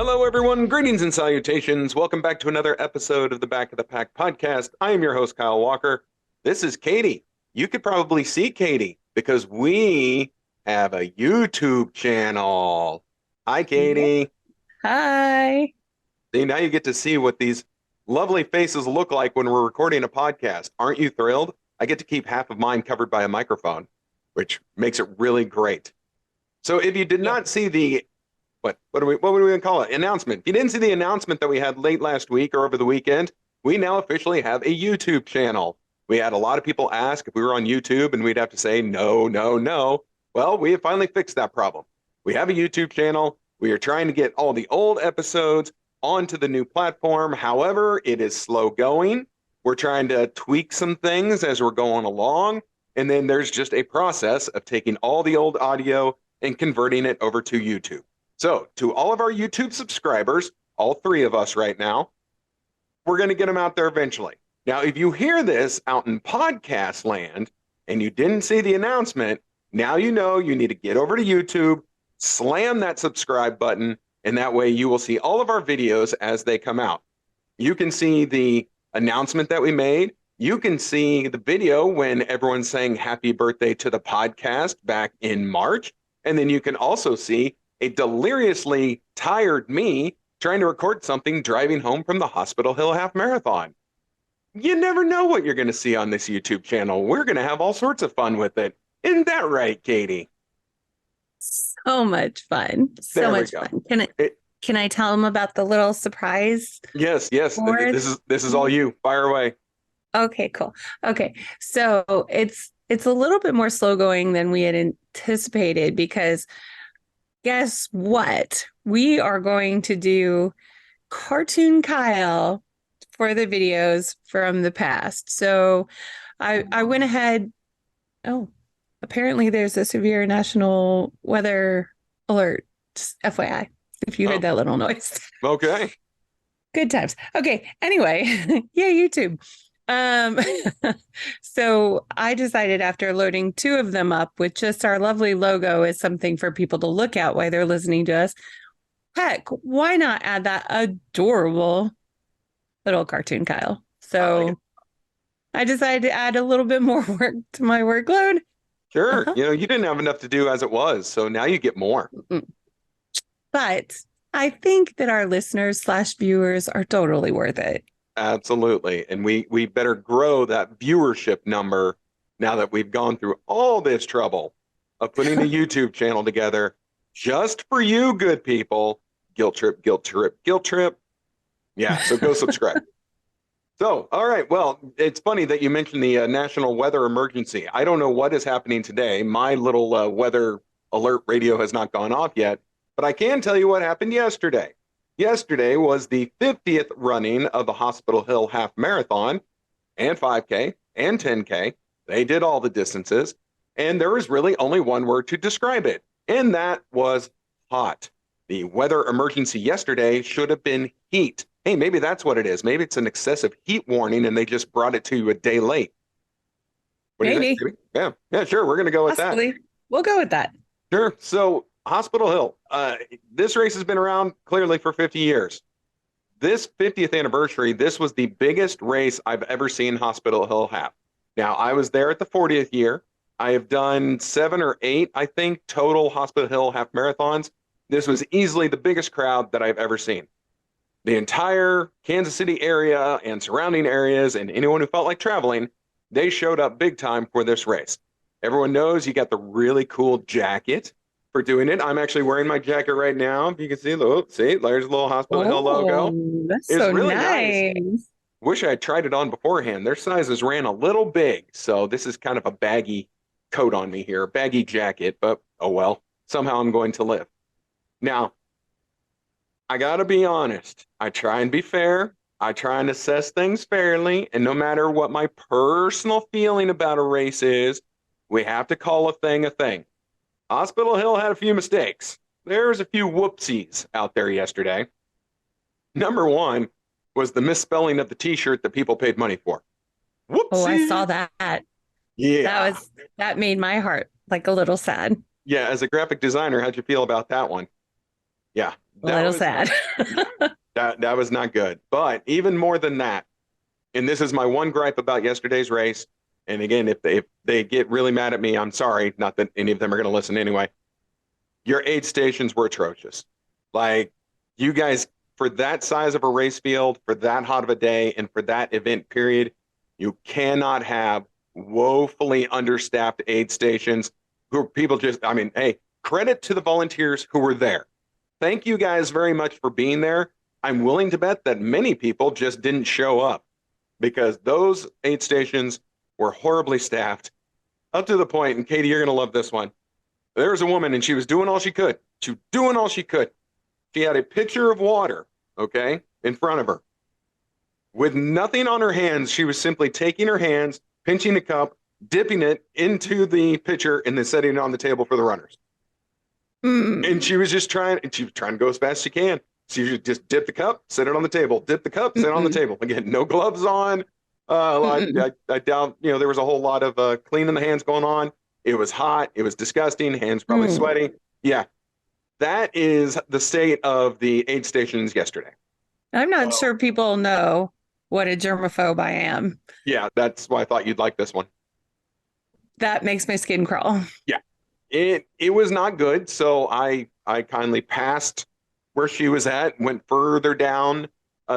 Hello, everyone. Greetings and salutations. Welcome back to another episode of the Back of the Pack podcast. I am your host, Kyle Walker. This is Katy. You could probably see Katy because we have a YouTube channel. Hi, Katy. Hi. See, now you get to see what these lovely faces look like when we're recording a podcast. Aren't you thrilled? I get to keep half of mine covered by a microphone, which makes it really great. So if you did Yeah. not see the what would we gonna call it? Announcement. If you didn't see the announcement that we had late last week or over the weekend, we now officially have a YouTube channel. We had a lot of people ask if we were on YouTube, and we'd have to say no, no, no. Well, we have finally fixed that problem. We have a YouTube channel. We are trying to get all the old episodes onto the new platform. However, it is slow going. We're trying to tweak some things as we're going along. And then there's just a process of taking all the old audio and converting it over to YouTube. So to all of our YouTube subscribers, all three of us right now, we're going to get them out there eventually. Now, if you hear this out in podcast land and you didn't see the announcement, now you know you need to get over to YouTube, slam that subscribe button, and that way you will see all of our videos as they come out. You can see the announcement that we made. You can see the video when everyone's saying happy birthday to the podcast back in March. And then you can also see a deliriously tired me trying to record something driving home from the Hospital Hill Half Marathon. You never know what you're going to see on this YouTube channel. We're going to have all sorts of fun with it. Isn't that right, Katy? So much fun. So There we much go. fun. Can I tell them about the little surprise? Yes. board? This is all you. Fire away. Okay, cool. Okay. So it's a little bit more slow going than we had anticipated because guess what? We are going to do Cartoon Kyle for the videos from the past. So I went ahead. Oh, apparently there's a severe national weather alert. Just FYI, if you heard that little noise. Okay. Good times. Okay. Anyway, yeah, YouTube. So I decided after loading two of them up with just our lovely logo as something for people to look at while they're listening to us. Heck, why not add that adorable little cartoon Kyle? So I decided to add a little bit more work to my workload. Sure. You didn't have enough to do as it was, so now you get more. But I think that our listeners / viewers are totally worth it. Absolutely. And we better grow that viewership number now that we've gone through all this trouble of putting a YouTube channel together just for you good people. Guilt trip, guilt trip, guilt trip. Yeah, so go subscribe. So, all right. Well, it's funny that you mentioned the national weather emergency. I don't know what is happening today. My little weather alert radio has not gone off yet, but I can tell you what happened yesterday. Yesterday was the 50th running of the Hospital Hill Half Marathon and 5K and 10K. They did all the distances, and there was really only one word to describe it, and that was hot. The weather emergency yesterday should have been heat. Hey, maybe that's what it is. Maybe it's an excessive heat warning, and they just brought it to you a day late. What do you Maybe. think? Yeah, sure. We're going to go with Possibly. that. We'll go with that. Sure. So Hospital Hill, this race has been around clearly for 50 years. This 50th anniversary, this was the biggest race I've ever seen Hospital Hill have. Now, I was there at the 40th year. I have done 7 or 8, I think, total Hospital Hill half marathons. This was easily the biggest crowd that I've ever seen. The entire Kansas City area and surrounding areas and anyone who felt like traveling, they showed up big time for this race. Everyone knows you got the really cool jacket for doing it. I'm actually wearing my jacket right now. If you can see, there's a little Hospital Hill logo. That's It's so really nice. Wish I had tried it on beforehand. Their sizes ran a little big, so this is kind of a baggy coat on me here, a baggy jacket, but oh well, somehow I'm going to live. Now, I gotta be honest. I try and be fair. I try and assess things fairly, and no matter what my personal feeling about a race is, we have to call a thing a thing. Hospital Hill had a few mistakes. There's a few whoopsies out there yesterday. Number one was the misspelling of the t-shirt that people paid money for. Whoopsie. Oh, I saw that. Yeah. That made my heart like a little sad. Yeah, as a graphic designer, how'd you feel about that one? Yeah, A that little was sad. that was not good. But even more than that, and this is my one gripe about yesterday's race. And again, if they get really mad at me, I'm sorry. Not that any of them are going to listen anyway. Your aid stations were atrocious. Like you guys, for that size of a race field, for that hot of a day, and for that event period, you cannot have woefully understaffed aid stations who people just, I mean, hey, credit to the volunteers who were there. Thank you guys very much for being there. I'm willing to bet that many people just didn't show up because those aid stations were horribly staffed up to the point, and Katy, you're going to love this one. There was a woman and she was doing all she could. She was doing all she could. She had a pitcher of water, okay, in front of her. With nothing on her hands, she was simply taking her hands, pinching the cup, dipping it into the pitcher, and then setting it on the table for the runners. And she was trying to go as fast as she can. She would just dip the cup, set it on the table, dip the cup, set it on the table. Again, no gloves on. I doubt, there was a whole lot of cleaning the hands going on. It was hot. It was disgusting. Hands probably sweaty. Yeah, that is the state of the aid stations yesterday. I'm not sure people know what a germaphobe I am. Yeah, that's why I thought you'd like this one. That makes my skin crawl. Yeah, it was not good. So I kindly passed where she was at, went further down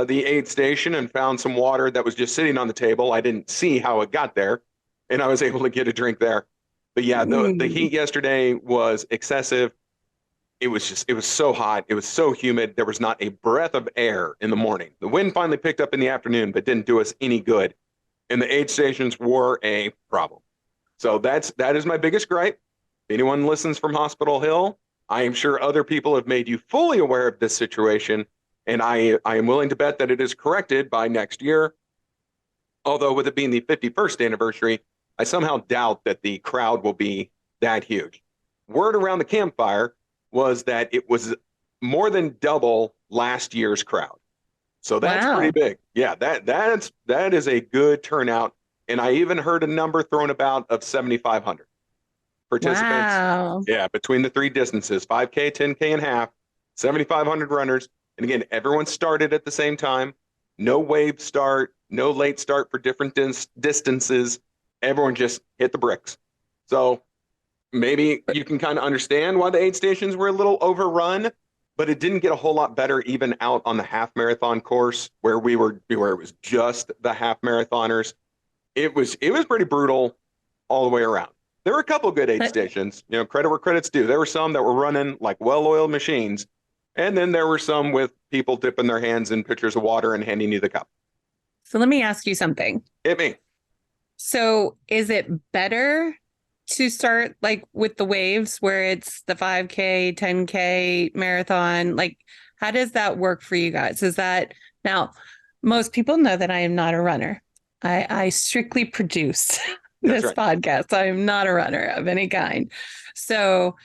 the aid station and found some water that was just sitting on the table. I didn't see how it got there, and I was able to get a drink there. But yeah, the heat yesterday was excessive. It was so hot. It was so humid. There was not a breath of air in the morning. The wind finally picked up in the afternoon, but didn't do us any good. And the aid stations were a problem. So that is my biggest gripe. If anyone listens from Hospital Hill, I am sure other people have made you fully aware of this situation, and I am willing to bet that it is corrected by next year. Although with it being the 51st anniversary, I somehow doubt that the crowd will be that huge. Word around the campfire was that it was more than double last year's crowd. So that's pretty big. Yeah, that is a good turnout. And I even heard a number thrown about of 7,500 participants. Wow. Yeah, between the three distances, 5K, 10K, and half, 7,500 runners. And again, everyone started at the same time. No wave start, no late start for different distances. Everyone just hit the bricks. So maybe you can kind of understand why the aid stations were a little overrun, but it didn't get a whole lot better even out on the half marathon course where it was just the half marathoners. It was pretty brutal all the way around. There were a couple good aid stations, credit where credit's due. There were some that were running like well-oiled machines, and then there were some with people dipping their hands in pitchers of water and handing you the cup. So let me ask you something. Hit me. So is it better to start like with the waves where it's the 5K, 10K marathon? Like, how does that work for you guys? Is that now most people know that I am not a runner. I strictly produce this podcast. I am not a runner of any kind. So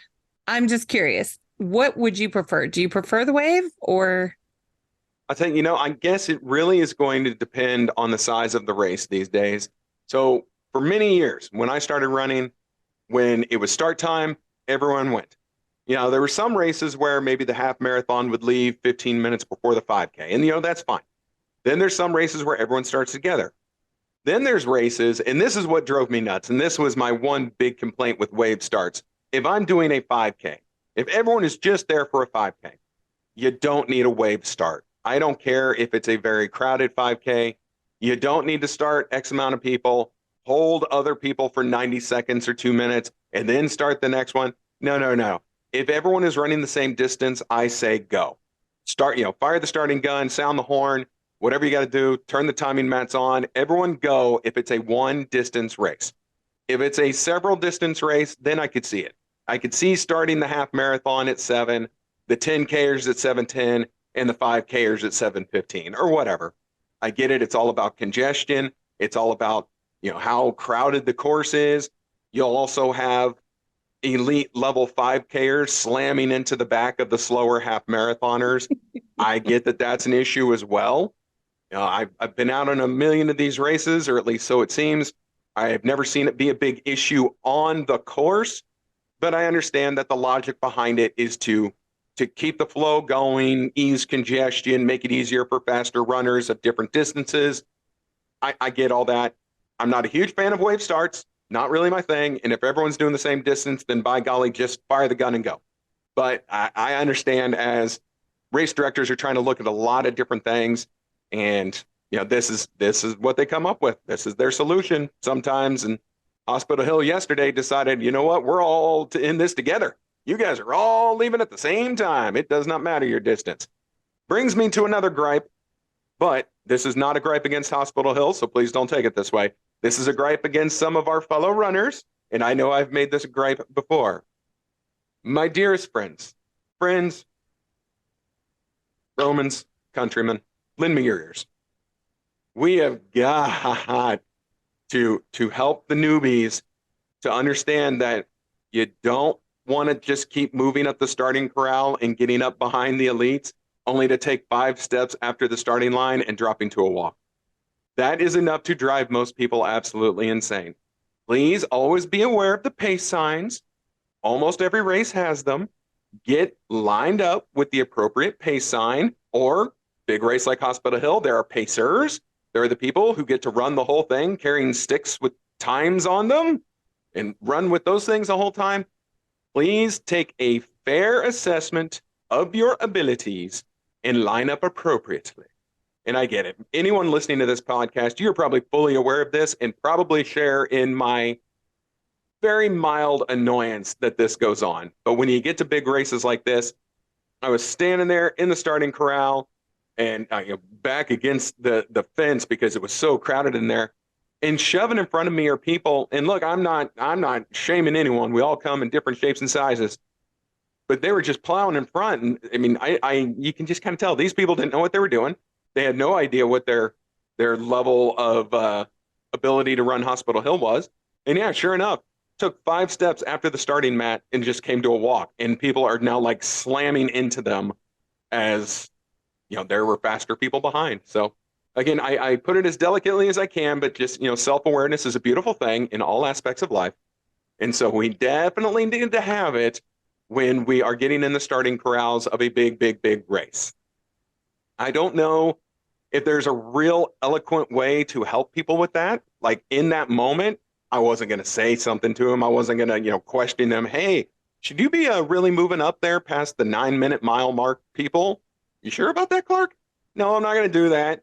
I'm just curious, what would you prefer? Do you prefer the wave or? I think, I guess it really is going to depend on the size of the race these days. So for many years, when I started running, when it was start time, everyone went. There were some races where maybe the half marathon would leave 15 minutes before the 5K, and that's fine. Then there's some races where everyone starts together. Then there's races, and this is what drove me nuts, and this was my one big complaint with wave starts. If I'm doing a 5K, if everyone is just there for a 5K, you don't need a wave start. I don't care if it's a very crowded 5K. You don't need to start X amount of people, hold other people for 90 seconds or 2 minutes, and then start the next one. No. If everyone is running the same distance, I say go. Start, fire the starting gun, sound the horn, whatever you got to do, turn the timing mats on. Everyone go if it's a one distance race. If it's a several distance race, then I could see it. I could see starting the half marathon at 7, the 10Kers at 7:10, and the 5Kers at 7:15 or whatever. I get it. It's all about congestion. It's all about, how crowded the course is. You'll also have elite level 5Kers slamming into the back of the slower half marathoners. I get that that's an issue as well. I've been out on a million of these races, or at least so it seems. I have never seen it be a big issue on the course, but I understand that the logic behind it is to to keep the flow going, ease congestion, make it easier for faster runners of different distances. I get all that. I'm not a huge fan of wave starts, not really my thing. And if everyone's doing the same distance, then by golly, just fire the gun and go. But I understand as race directors are trying to look at a lot of different things, and this is what they come up with. This is their solution sometimes. And Hospital Hill yesterday decided, you know what, we're all in this together. You guys are all leaving at the same time. It does not matter your distance. Brings me to another gripe, but this is not a gripe against Hospital Hill, so please don't take it this way. This is a gripe against some of our fellow runners, and I know I've made this gripe before. My dearest friends, Romans, countrymen, lend me your ears. We have got to help the newbies to understand that you don't want to just keep moving up the starting corral and getting up behind the elites, only to take 5 steps after the starting line and dropping to a walk. That is enough to drive most people absolutely insane. Please always be aware of the pace signs. Almost every race has them. Get lined up with the appropriate pace sign, or big race like Hospital Hill, there are pacers. There are the people who get to run the whole thing carrying sticks with times on them and run with those things the whole time. Please take a fair assessment of your abilities and line up appropriately. And I get it. Anyone listening to this podcast, you're probably fully aware of this and probably share in my very mild annoyance that this goes on. But when you get to big races like this, I was standing there in the starting corral and back against the fence because it was so crowded in there. And shoving in front of me are people. And look, I'm not shaming anyone. We all come in different shapes and sizes. But they were just plowing in front. And I mean, you can just kind of tell these people didn't know what they were doing. They had no idea what their level of ability to run Hospital Hill was. And yeah, sure enough, took 5 steps after the starting mat and just came to a walk. And people are now like slamming into them as there were faster people behind. So again, I put it as delicately as I can, but just self-awareness is a beautiful thing in all aspects of life. And so we definitely need to have it when we are getting in the starting corrals of a big race. I don't know if there's a real eloquent way to help people with that. Like in that moment, I wasn't going to say something to them. I wasn't going to, question them. Hey, should you be really moving up there past the 9-minute mile mark, people? You sure about that, Clark? No, I'm not going to do that.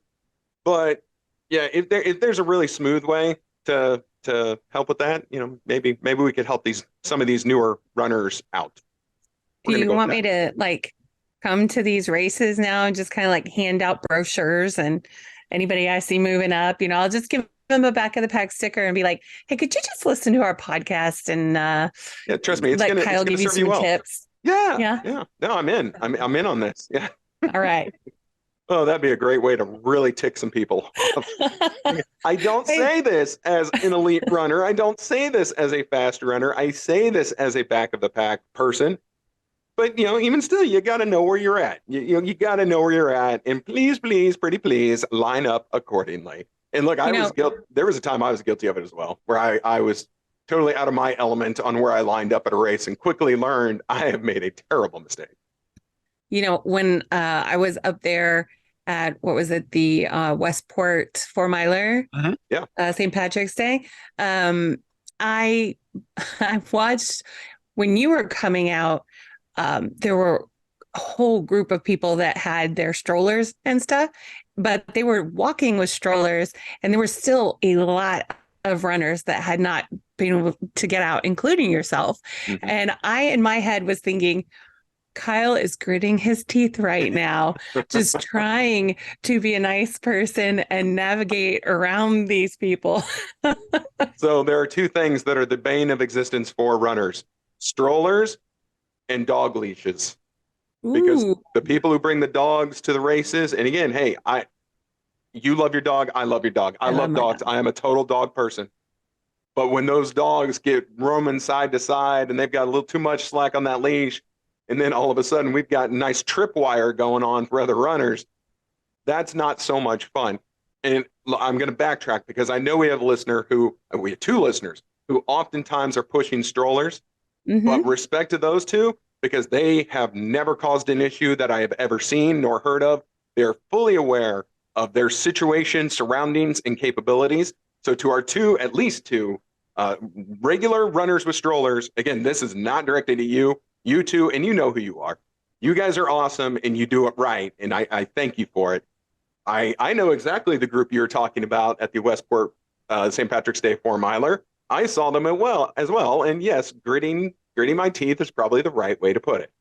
But yeah, if there's a really smooth way to help with that, maybe we could help some of these newer runners out. Do you want me to come to these races now and just kind of hand out brochures, and anybody I see moving up, I'll just give them a back of the pack sticker and be like, hey, could you just listen to our podcast and yeah, trust me, let Kyle give you some tips. Yeah. No, I'm in. I'm in on this. Yeah. All right. Oh, that'd be a great way to really tick some people off. I don't say this as an elite runner. I don't say this as a fast runner. I say this as a back of the pack person. But, even still, you got to know where you're at. You got to know where you're at. And please, pretty please, line up accordingly. And look, there was a time I was guilty of it as well, where I was totally out of my element on where I lined up at a race and quickly learned I have made a terrible mistake. When I was up there at, what was it, the Westport 4-miler, St. Patrick's Day, I watched when you were coming out. There were a whole group of people that had their strollers and stuff, but they were walking with strollers, and there were still a lot of runners that had not been able to get out, including yourself. Mm-hmm. And I, in my head, was thinking, Kyle is gritting his teeth right now, just trying to be a nice person and navigate around these people. So there are 2 things that are the bane of existence for runners: strollers and dog leashes. Because the people who bring the dogs to the races, and again, hey, you love your dog, I love your dog. I love dogs. I am a total dog person. But when those dogs get roaming side to side and they've got a little too much slack on that leash, and then all of a sudden we've got nice tripwire going on for other runners, that's not so much fun. And I'm going to backtrack because I know we have we have 2 listeners who oftentimes are pushing strollers. Mm-hmm. But respect to those 2, because they have never caused an issue that I have ever seen nor heard of. They're fully aware of their situation, surroundings, and capabilities. So to our at least two regular runners with strollers, again, this is not directed at you, you two, and you know who you are. You guys are awesome and you do it right. And I thank you for it. I know exactly the group you're talking about at the Westport St. Patrick's Day 4-miler. I saw them as well. And yes, gritting my teeth is probably the right way to put it.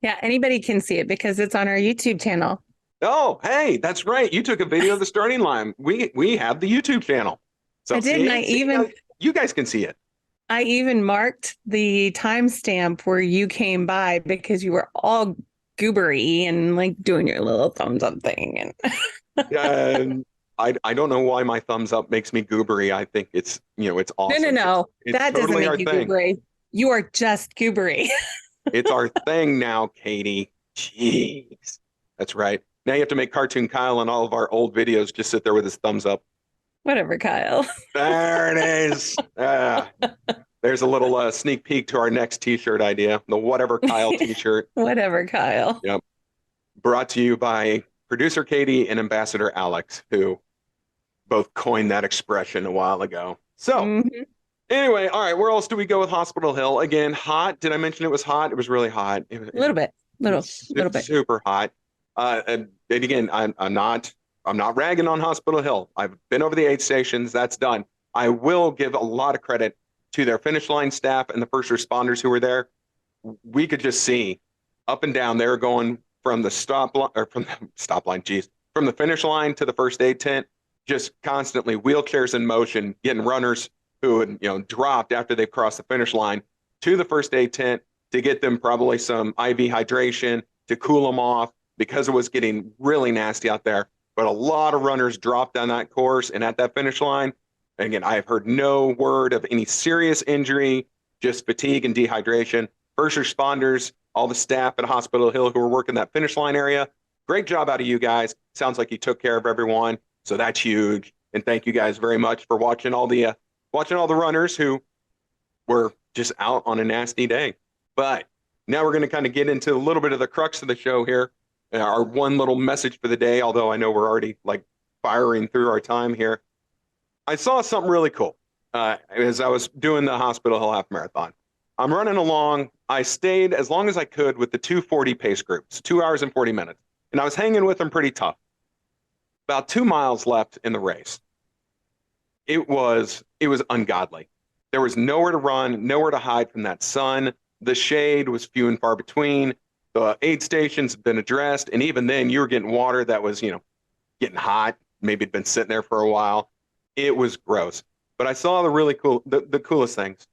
Yeah, anybody can see it because it's on our YouTube channel. Oh, hey, that's right. You took a video of the starting line. We have the YouTube channel. So I did, and you guys can see it. I even marked the timestamp where you came by because you were all goobery and like doing your little thumbs up thing. And I don't know why my thumbs up makes me goobery. I think it's awesome. No. It's That totally doesn't make you thing. goobery. You are just goobery. It's our thing now, Katie. Jeez. That's right. Now you have to make Cartoon Kyle and all of our old videos just sit there with his thumbs up. Whatever, Kyle. There it is. There's a little sneak peek to our next t-shirt idea, the Whatever Kyle t-shirt. Whatever, Kyle. Yep. Brought to you by producer Katy and Ambassador Alex, who both coined that expression a while ago. So anyway, all right, where else do we go with Hospital Hill? Again, hot. Did I mention it was hot? It was really hot. A little bit. Super hot. And again, I'm not ragging on Hospital Hill. I've been over the aid stations. That's done. I will give a lot of credit to their finish line staff and the first responders who were there. We could just see up and down. They were going from the from the finish line to the first aid tent, just constantly wheelchairs in motion, getting runners who had dropped after they've crossed the finish line to the first aid tent to get them probably some IV hydration to cool them off because it was getting really nasty out there. But a lot of runners dropped on that course and at that finish line. And again, I have heard no word of any serious injury, just fatigue and dehydration. First responders, all the staff at Hospital Hill who were working that finish line area, great job out of you guys. Sounds like you took care of everyone. So that's huge. And thank you guys very much for watching all the runners who were just out on a nasty day. But now we're going to kind of get into a little bit of the crux of the show here. Our one little message for the day, although I know we're already like firing through our time here. I saw something really cool as I was doing the Hospital Hill Half Marathon. I'm running along. I stayed as long as I could with the 2:40 pace groups, 2 hours and 40 minutes. And I was hanging with them pretty tough. About 2 miles left in the race. It was ungodly. There was nowhere to run, nowhere to hide from that sun. The shade was few and far between. The aid stations had been addressed. And even then, you were getting water that was, getting hot. Maybe it'd been sitting there for a while. It was gross. But I saw the coolest things.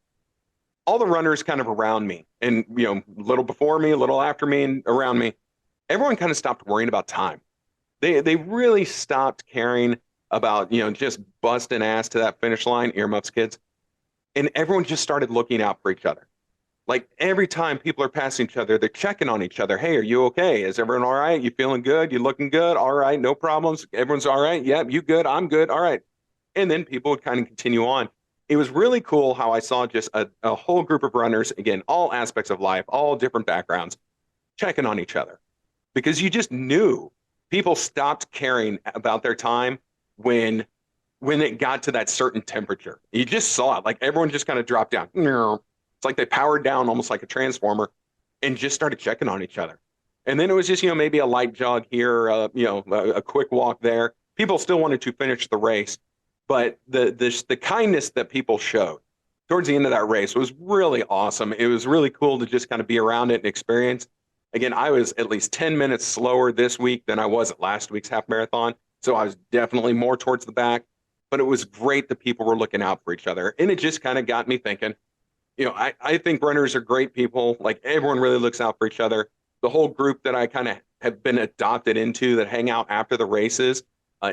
All the runners kind of around me and, a little before me, a little after me and around me, everyone kind of stopped worrying about time. They really stopped caring about, just busting ass to that finish line, earmuffs, kids. And everyone just started looking out for each other. Like every time people are passing each other, they're checking on each other. Hey, are you okay? Is everyone all right? You feeling good? You looking good? All right, no problems. Everyone's all right. Yep, you good? I'm good. All right. And then people would kind of continue on. It was really cool how I saw just a whole group of runners, again, all aspects of life, all different backgrounds, checking on each other. Because you just knew people stopped caring about their time when it got to that certain temperature. You just saw it. Like everyone just kind of dropped down. It's like they powered down almost like a transformer and just started checking on each other. And then it was just, maybe a light jog here, a quick walk there. People still wanted to finish the race. But the kindness that people showed towards the end of that race was really awesome. It was really cool to just kind of be around it and experience. Again, I was at least 10 minutes slower this week than I was at last week's half marathon. So I was definitely more towards the back. But it was great that people were looking out for each other. And it just kind of got me thinking, I think runners are great people. Like everyone really looks out for each other. The whole group that I kind of have been adopted into that hang out after the races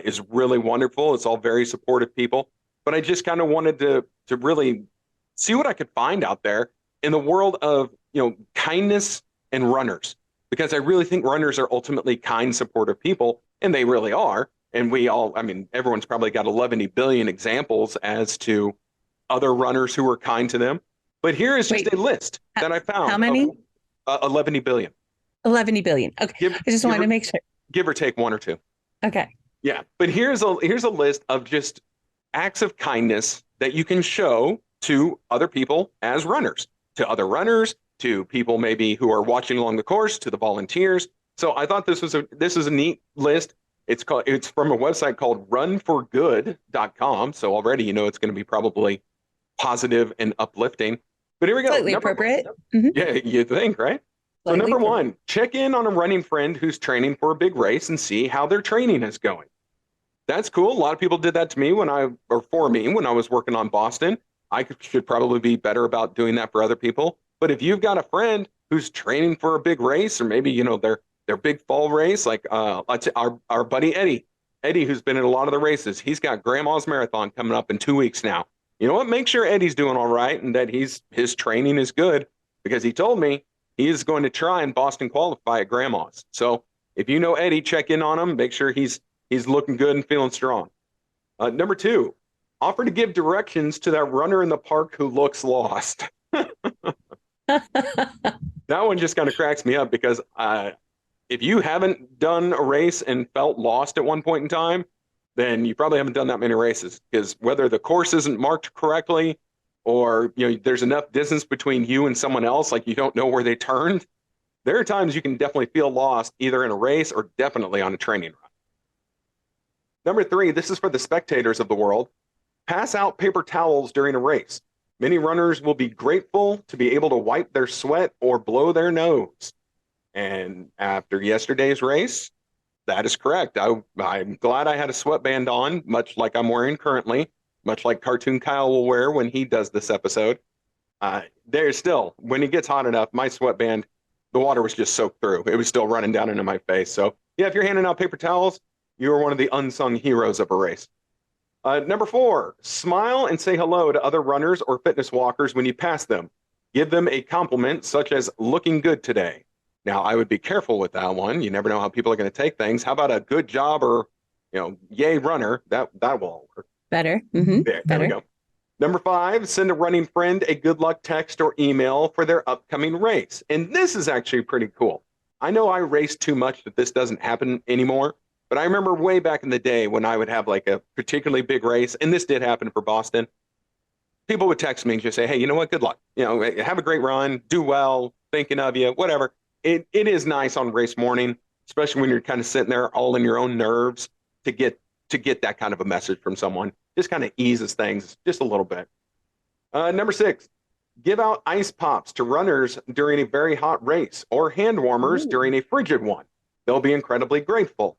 is really wonderful. It's all very supportive people. But I just kind of wanted to really see what I could find out there in the world of, kindness and runners, because I really think runners are ultimately kind, supportive people, and they really are. And everyone's probably got 11 billion examples as to other runners who were kind to them. But here is just a list that I found. How many? 11 billion. 11 billion. Okay. Give, I just give wanted or, to make sure. give or take one or two. Okay. Yeah, but here's a list of just acts of kindness that you can show to other people as runners, to other runners, to people maybe who are watching along the course, to the volunteers. So I thought this is a neat list. It's from a website called runforgood.com. So already you know it's going to be probably positive and uplifting. But here we go. Slightly appropriate. Mhm. Yeah, you think, right? So Slightly number appropriate. one, check in on a running friend who's training for a big race and see how their training is going. That's cool. A lot of people did that to me for me when I was working on Boston. Should probably be better about doing that for other people. But if you've got a friend who's training for a big race, or maybe their big fall race, like let's say our buddy Eddie, who's been in a lot of the races, he's got Grandma's Marathon coming up in 2 weeks now. You know what? Make sure Eddie's doing all right and that his training is good, because he told me he is going to try and Boston qualify at Grandma's. So if you know Eddie, check in on him. Make sure he's looking good and feeling strong. Number two, offer to give directions to that runner in the park who looks lost. That one just kind of cracks me up, because if you haven't done a race and felt lost at one point in time, then you probably haven't done that many races, because whether the course isn't marked correctly, or there's enough distance between you and someone else, like you don't know where they turned, there are times you can definitely feel lost either in a race or definitely on a training run. Number three, this is for the spectators of the world. Pass out paper towels during a race. Many runners will be grateful to be able to wipe their sweat or blow their nose. And after yesterday's race, that is correct. I'm glad I had a sweatband on, much like I'm wearing currently, much like Cartoon Kyle will wear when he does this episode. There's still, when it gets hot enough, my sweatband, the water was just soaked through. It was still running down into my face. So yeah, if you're handing out paper towels, you are one of the unsung heroes of a race. Number four, smile and say hello to other runners or fitness walkers when you pass them. Give them a compliment, such as looking good today. Now, I would be careful with that one. You never know how people are going to take things. How about a good job, or, yay runner? That will all work. Better. Mm-hmm. There we go. Number five, send a running friend a good luck text or email for their upcoming race. And this is actually pretty cool. I know I race too much that this doesn't happen anymore. But I remember way back in the day when I would have like a particularly big race, and this did happen for Boston, people would text me and just say, hey, you know what? Good luck. Have a great run, do well, thinking of you, whatever. It is nice on race morning, especially when you're kind of sitting there all in your own nerves, to get that kind of a message from someone. Just kind of eases things just a little bit. Number six, give out ice pops to runners during a very hot race, or hand warmers during a frigid one. They'll be incredibly grateful.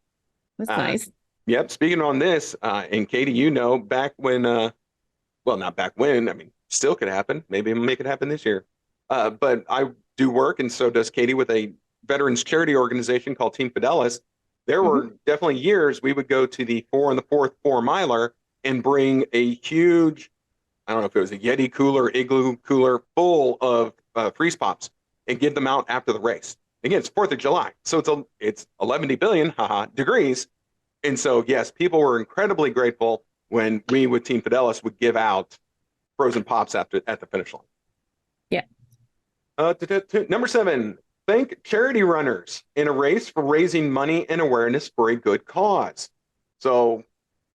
That's nice. Yep. Speaking on this, and Katy, back when, well, not back when, I mean, still could happen. Maybe we'll make it happen this year. But I do work, and so does Katy, with a veterans charity organization called Team Fidelis. There were definitely years we would go to the 4 and the 4th 4-miler and bring a huge, I don't know if it was a Yeti cooler, igloo cooler full of freeze pops, and give them out after the race. Again, it's 4th of July, so it's 11 billion degrees. And so, yes, people were incredibly grateful when we with Team Fidelis would give out frozen pops at the finish line. Yeah. Number 7, thank charity runners in a race for raising money and awareness for a good cause. So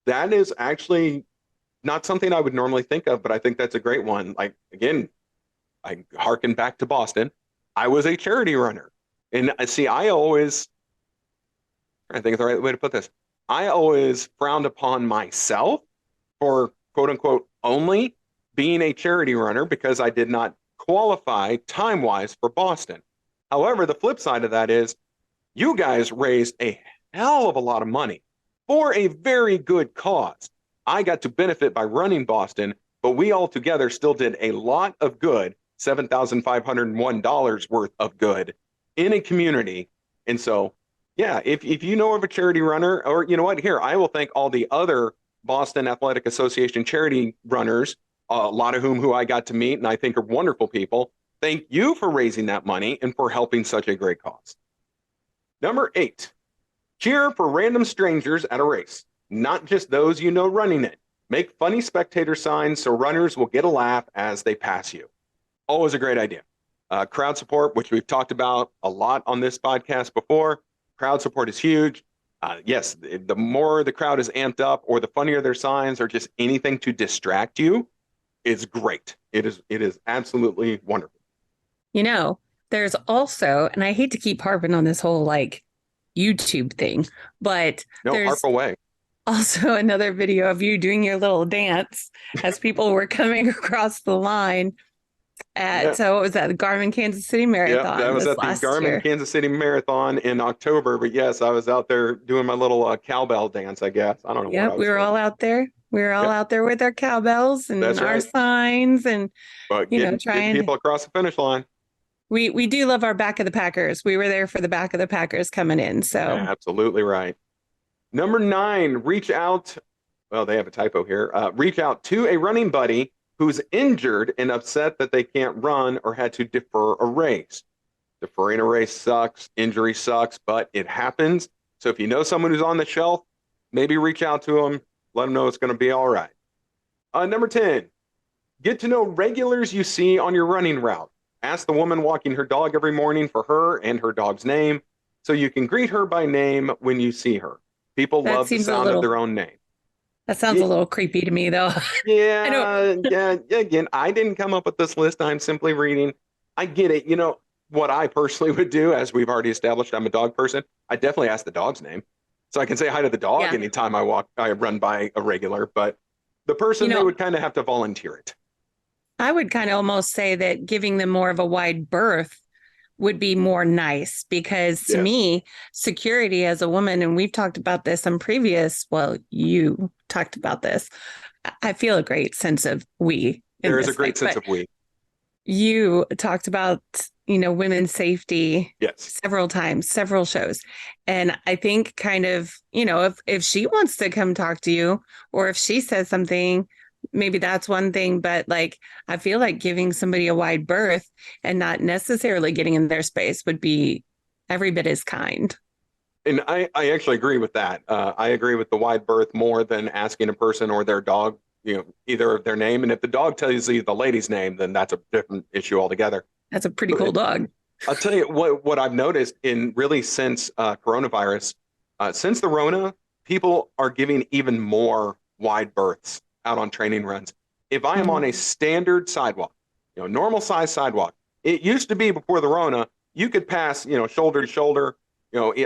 that is actually not something I would normally think of, but I think that's a great one. Like, again, I harken back to Boston. I was a charity runner. And see, I think of the right way to put this. I always frowned upon myself for quote unquote only being a charity runner, because I did not qualify time wise for Boston. However, the flip side of that is you guys raised a hell of a lot of money for a very good cause. I got to benefit by running Boston, but we all together still did a lot of good, $7,501 worth of good in a community. And so, yeah, if you know of a charity runner, or you know what, here, I will thank all the other Boston Athletic Association charity runners, a lot of who I got to meet and I think are wonderful people. Thank you for raising that money and for helping such a great cause. Number 8, cheer for random strangers at a race, not just those you know running it. Make funny spectator signs so runners will get a laugh as they pass you. Always a great idea. Crowd support, which we've talked about a lot on this podcast before. Crowd support is huge. Yes, the more the crowd is amped up or the funnier their signs or just anything to distract you is great. It is absolutely wonderful. You know, there's also, and I hate to keep harping on this whole like YouTube thing, but No, harp there's away. also another video of you doing your little dance as people were coming across the line Yeah. at, so what was that, the Garmin Kansas City Yeah, that Marathon was this at the last Garmin year. Kansas City Marathon in October. But yes, I was out there doing my little cowbell dance, I guess. I don't know what I Yep, we was were doing. all out there. We were all Yep, out there with our cowbells and that's our right. signs and, But you know, getting trying. people across the finish line. We do love our back of the Packers. We were there for the back of the Packers coming in. So Absolutely right. Number 9, reach out. Well, they have a typo here. Reach out to a running buddy who's injured and upset that they can't run or had to defer a race. Deferring a race sucks. Injury sucks, but it happens. So if you know someone who's on the shelf, maybe reach out to them. Let them know it's going to be all right. Number 10, get to know regulars you see on your running route. Ask the woman walking her dog every morning for her and her dog's name so you can greet her by name when you see her. People that love the seems a sound of little, their own name. that sounds Yeah, a little creepy to me though. I don't, yeah. Again, I didn't come up with this list. I'm simply reading. I get it. You know, what I personally would do, as we've already established, I'm a dog person. I definitely ask the dog's name. So I can say hi to the dog yeah, anytime I run by a regular, but the you person, they know, would kind of have to volunteer it. I would kind of almost say that giving them more of a wide berth would be more nice because to Yes. me, security as a woman, and we've talked about this on previous, well, you talked about this. I feel a great sense of we in There is a this thing, great sense but of we. you talked about, you know, women's safety Yes. several times, several shows. And I think kind of, you know, if she wants to come talk to you or if she says something, maybe that's one thing, but like I feel like giving somebody a wide berth and not necessarily getting in their space would be every bit as kind. And I actually agree with that. I agree with the wide berth more than asking a person or their dog, either of their name. And if the dog tells you the lady's name, then that's a different issue altogether. That's a pretty cool But dog. I'll tell you what I've noticed in really since coronavirus, since the Rona, people are giving even more wide berths out on training runs. If I am on a Mhm. standard sidewalk, normal size sidewalk, it used to be before the Rona, you could pass, shoulder to shoulder,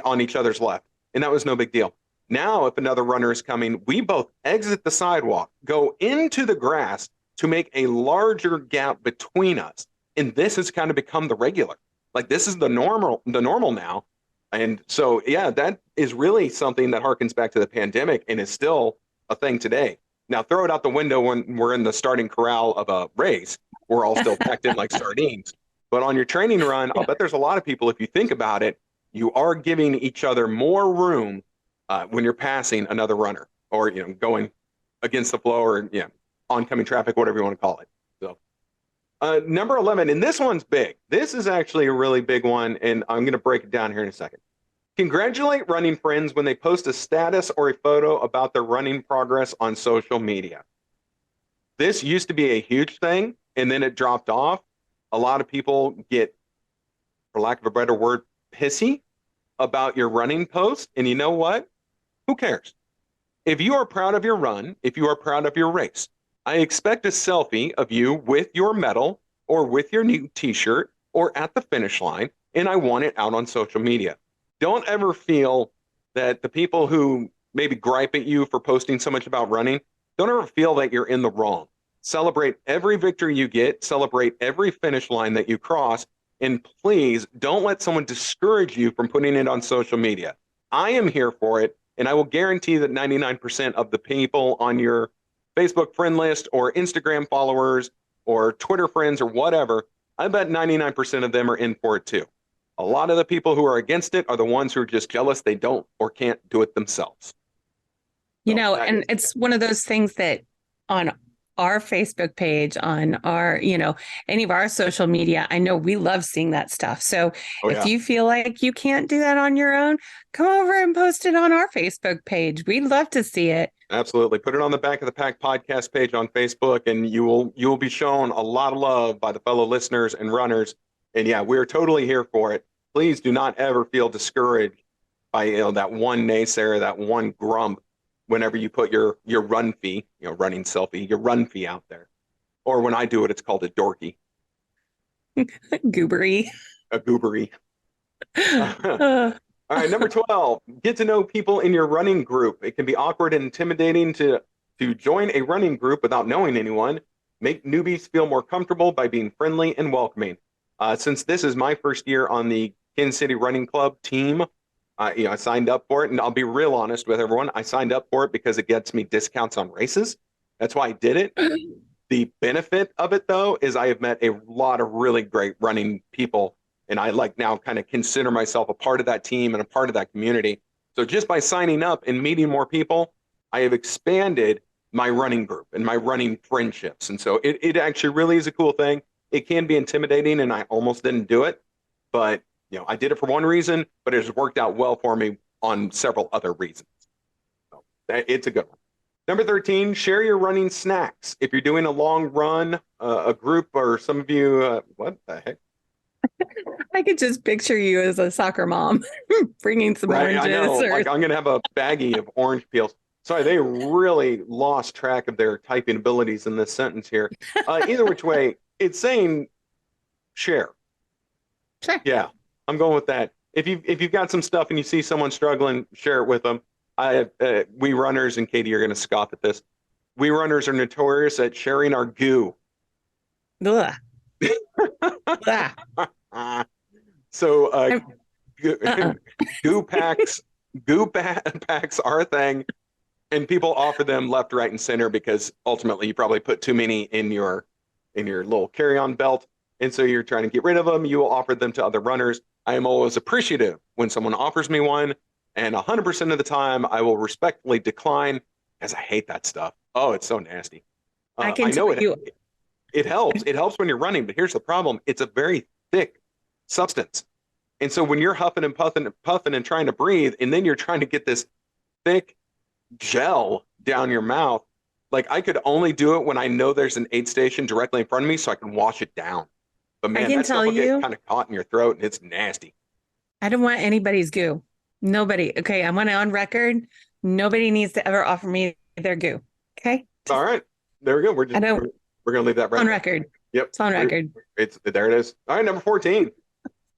on each other's left, and that was no big deal. Now, if another runner is coming, we both exit the sidewalk, go into the grass to make a larger gap between us, and this has kind of become the regular. Like this is the normal now. And so, yeah, that is really something that harkens back to the pandemic and is still a thing today. Now, throw it out the window when we're in the starting corral of a race. We're all still packed in like sardines. But on your training run, I'll Yeah. bet there's a lot of people, if you think about it, you are giving each other more room when you're passing another runner or, going against the flow or, oncoming traffic, whatever you want to call it. So number 11, and this one's big. This is actually a really big one, and I'm going to break it down here in a second. Congratulate running friends when they post a status or a photo about their running progress on social media. This used to be a huge thing, and then it dropped off. A lot of people get, for lack of a better word, pissy about your running post. And you know what? Who cares? If you are proud of your run, if you are proud of your race, I expect a selfie of you with your medal or with your new t-shirt or at the finish line, and I want it out on social media. Don't ever feel that the people who maybe gripe at you for posting so much about running, don't ever feel that you're in the wrong. Celebrate every victory you get, celebrate every finish line that you cross, and please don't let someone discourage you from putting it on social media. I am here for it. And I will guarantee that 99% of the people on your Facebook friend list or Instagram followers or Twitter friends or whatever, I bet 99% of them are in for it too. A lot of the people who are against it are the ones who are just jealous they don't or can't do it themselves. You So know, that and is, it's one of those things that on our Facebook page, on our, you know, any of our social media, I know we love seeing that stuff. So oh if yeah, you feel like you can't do that on your own, come over and post it on our Facebook page. We'd love to see it. absolutely. Put it on the Back of the Pack podcast page on Facebook, and you will be shown a lot of love by the fellow listeners and runners And yeah, we're totally here for it. Please do not ever feel discouraged by that one naysayer, that one grump whenever you put your run fee, running selfie, your run fee out there. Or when I do it, it's called a dorky, Goobery. a goobery. Uh, All right, number 12, get to know people in your running group. It can be awkward and intimidating to join a running group without knowing anyone. Make newbies feel more comfortable by being friendly and welcoming. Since this is my first year on the Kansas City Running Club team, I signed up for it, and I'll be real honest with everyone. I signed up for it because it gets me discounts on races. That's why I did it. The benefit of it, though, is I have met a lot of really great running people, and I like now kind of consider myself a part of that team and a part of that community. So just by signing up and meeting more people, I have expanded my running group and my running friendships. And so it actually really is a cool thing. It can be intimidating, and I almost didn't do it, but I did it for one reason, but it has worked out well for me on several other reasons. So it's a good one. Number 13, share your running snacks. If you're doing a long run, a group or some of you, what the heck? I could just picture you as a soccer mom bringing some Right, oranges. I know. Like I'm going to have a baggie of orange peels. Sorry, they really lost track of their typing abilities in this sentence here. Either which way, it's saying share. Sure. Yeah, I'm going with that. If you've got some stuff and you see someone struggling, share it with them. We runners, and Katie, you're going to scoff at this. We runners are notorious at sharing our goo. Ugh. Ugh. So goo, Uh-uh. goo packs, packs are a thing, and people offer them left, right, and center because ultimately you probably put too many in your little carry-on belt, and so you're trying to get rid of them. You will offer them to other runners. I am always appreciative when someone offers me one, and 100% of the time I will respectfully decline because I hate that stuff. Oh, it's so nasty. I I can know tell you. it helps. It helps when you're running, but here's the problem. It's a very thick substance. And so when you're huffing and puffing and trying to breathe, and then you're trying to get this thick gel down your mouth, like I could only do it when I know there's an aid station directly in front of me so I can wash it down. But I man, can that stuff tell will get you, kind of caught in your throat and it's nasty. I don't want anybody's goo. Nobody. Okay, I want it on record. Nobody needs to ever offer me their goo. Okay. All right. There we go. I don't We're gonna leave that right on there. record. Yep. It's on record. It's there it is. All right, number 14.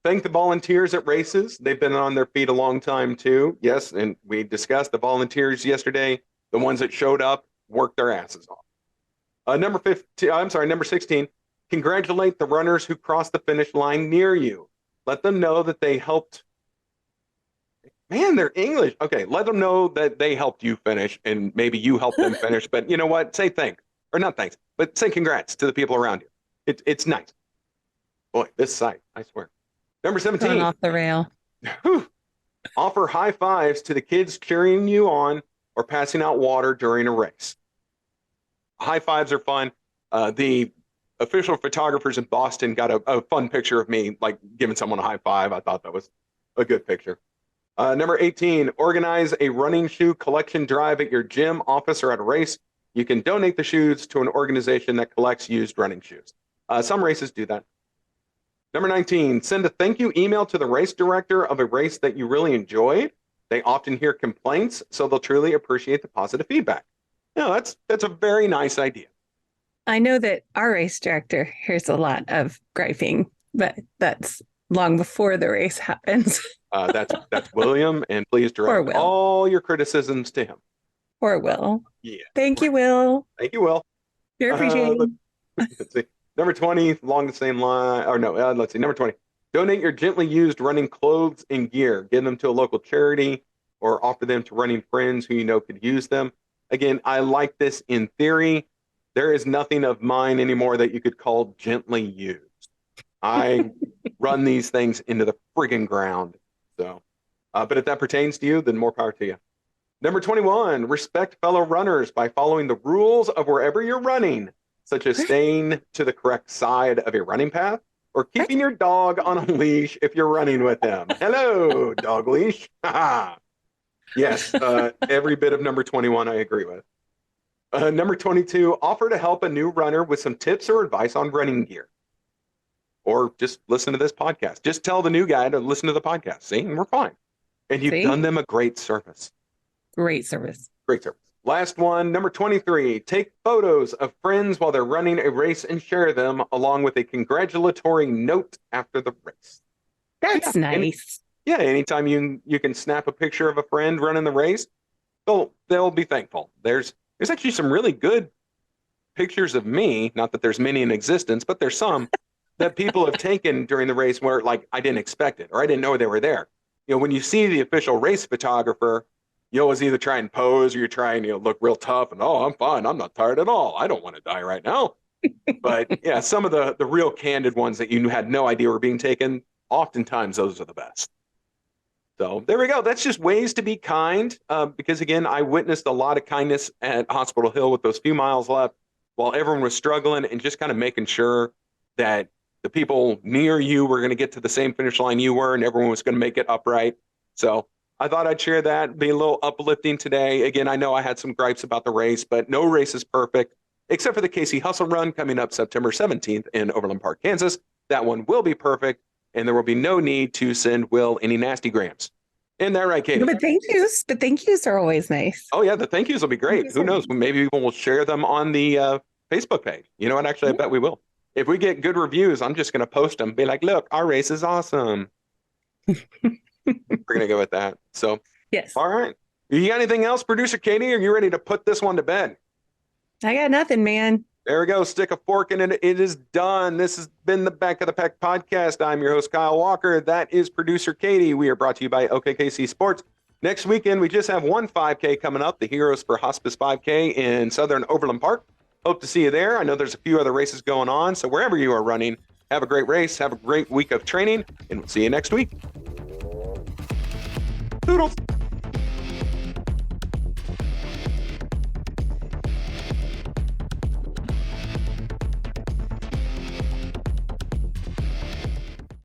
Thank the volunteers at races. They've been on their feet a long time too. Yes, and we discussed the volunteers yesterday. The ones that showed up worked their asses off. Number 15, I'm sorry, number 16. Congratulate the runners who crossed the finish line near you. Let them know that they helped. Man, they're English. Okay, let them know that they helped you finish and maybe you helped them finish. But you know what? Say thanks, or not thanks, but say congrats to the people around you. It's nice. Boy, this site, I swear. Number Going 17. off the rail. Whew. Offer high fives to the kids cheering you on or passing out water during a race. High fives are fun. The official photographers in Boston got a fun picture of me like giving someone a high five. I thought that was a good picture. Number 18, organize a running shoe collection drive at your gym, office, or at a race. You can donate the shoes to an organization that collects used running shoes. Some races do that. Number 19, send a thank you email to the race director of a race that you really enjoyed. They often hear complaints, so they'll truly appreciate the positive feedback. That's a very nice idea. I know that our race director hears a lot of griping, but that's long before the race happens. That's William, and please Or direct Will. all your criticisms to him. Or Will. Yeah. Thank you, Will. Thank you, Will. You're appreciated. Let's see. Number 20, along the same line, or no, let's see. Number 20, donate your gently used running clothes and gear. Give them to a local charity or offer them to running friends who you know could use them. Again, I like this in theory. There is nothing of mine anymore that you could call gently used. I run these things into the friggin' ground. So, but if that pertains to you, then more power to you. Number 21, respect fellow runners by following the rules of wherever you're running, such as staying to the correct side of a running path or keeping your dog on a leash if you're running with him. Hello, dog leash. Yes, every bit of number 21 I agree with. Number 22, offer to help a new runner with some tips or advice on running gear. or just listen to this podcast. Just tell the new guy to listen to the podcast. See, and we're fine. And you've See? done them a great service. Great service. Great service. Last one, number 23. Take photos of friends while they're running a race and share them along with a congratulatory note after the race. That's nice. Anytime you can snap a picture of a friend running the race, they'll be thankful. There's actually some really good pictures of me, not that there's many in existence, but there's some that people have taken during the race where like I didn't expect it or I didn't know they were there. When you see the official race photographer, you always either try and pose or you're trying to look real tough and, I'm fine. I'm not tired at all. I don't want to die right now. But yeah, some of the real candid ones that you had no idea were being taken, oftentimes those are the best. So there we go. That's just ways to be kind. Because again, I witnessed a lot of kindness at Hospital Hill with those few miles left while everyone was struggling and just kind of making sure that the people near you were going to get to the same finish line you were and everyone was going to make it upright. So I thought I'd share that, be a little uplifting today. Again, I know I had some gripes about the race, but no race is perfect, except for the Casey Hustle Run coming up September 17th in Overland Park, Kansas. That one will be perfect, and there will be no need to send Will any nasty grams. Isn't that right, Katy? No, but thank yous are always nice. Oh, yeah, the thank yous will be great. Who knows? Maybe people will share them on the Facebook page. You know what? Actually, I bet we will. If we get good reviews, I'm just going to post them, be like, look, our race is awesome. We're going to go with that. So, yes. All right. You got anything else, Producer Katy? Are you ready to put this one to bed? I got nothing, man. There we go. Stick a fork in it. It is done. This has been the Back of the Pack podcast. I'm your host, Kyle Walker. That is Producer Katy. We are brought to you by OKKC Sports. Next weekend, we just have one 5K coming up, the Heroes for Hospice 5K in Southern Overland Park. Hope to see you there. I know there's a few other races going on. So wherever you are running, have a great race. Have a great week of training, and we'll see you next week. Toodles.